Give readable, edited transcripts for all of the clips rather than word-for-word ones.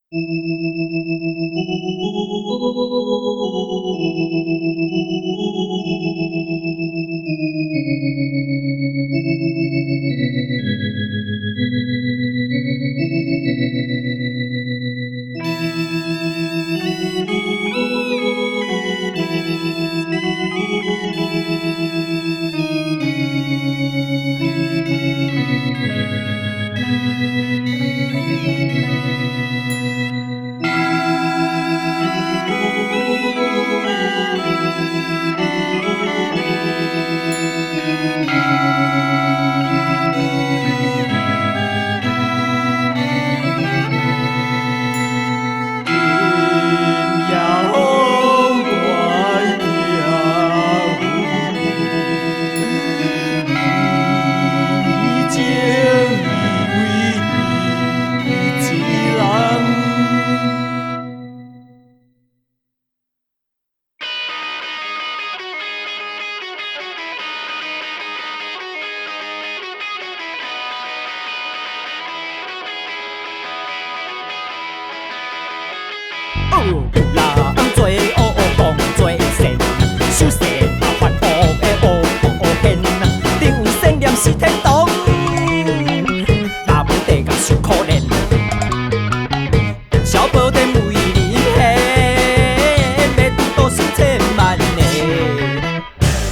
有人做乌讲做善，修善嘛犯乌的乌现，定有善念是天堂，若无地狱受可怜。小宝殿为人贤，要拄到成千万个，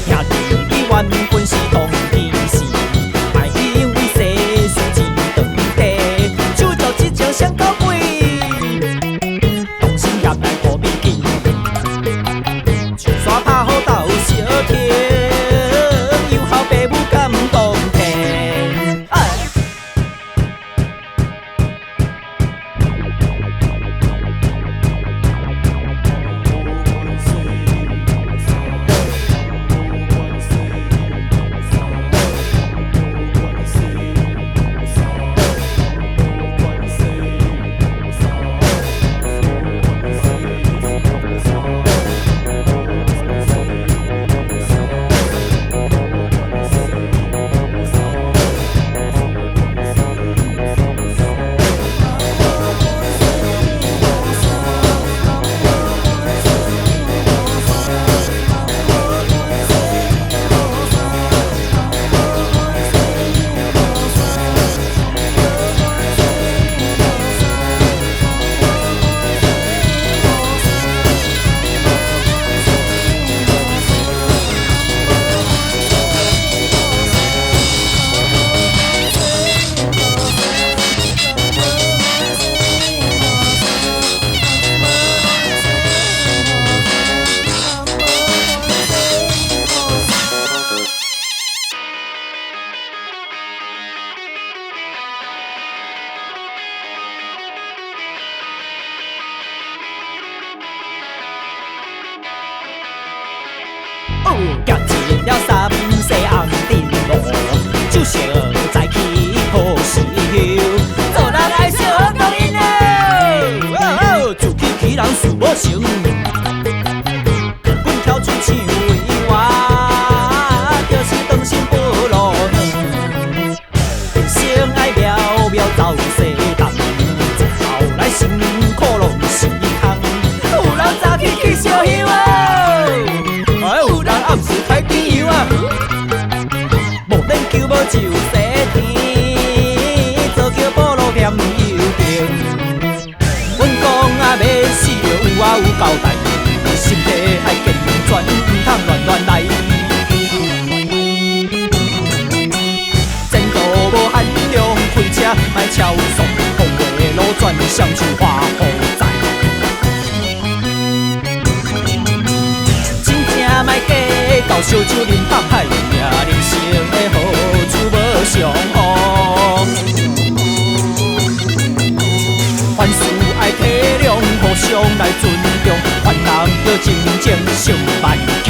兄弟义冤分是同一时，莫因为世事钱长地，手照一情双到尾。来过美景，树山拍好斗小亭，有孝爸母感动天。夹进了三世红灯笼，就想再去好时候，做人爱惜好光阴嘞。自欺欺人事无成，阮跳出唱为我，就是当心保路远。人生爱渺渺走世东，后来辛苦拢是空，有人早起去烧香啊。暗时开甜油啊，无练球无就洗天，做桥保路嫌油重。阮讲啊要死有啊有交代，心体爱健全，唔通乱来。前途无限量，开车莫超速，风的路转像像花雨在。莫假到烧酒啉放海，命人生的好处无相逢。凡事爱体谅，互相来尊重，凡人要真正成万境。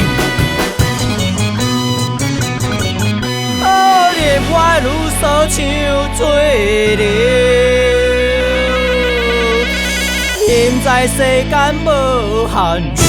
好恋爱如诉像做流，现在世间无限事。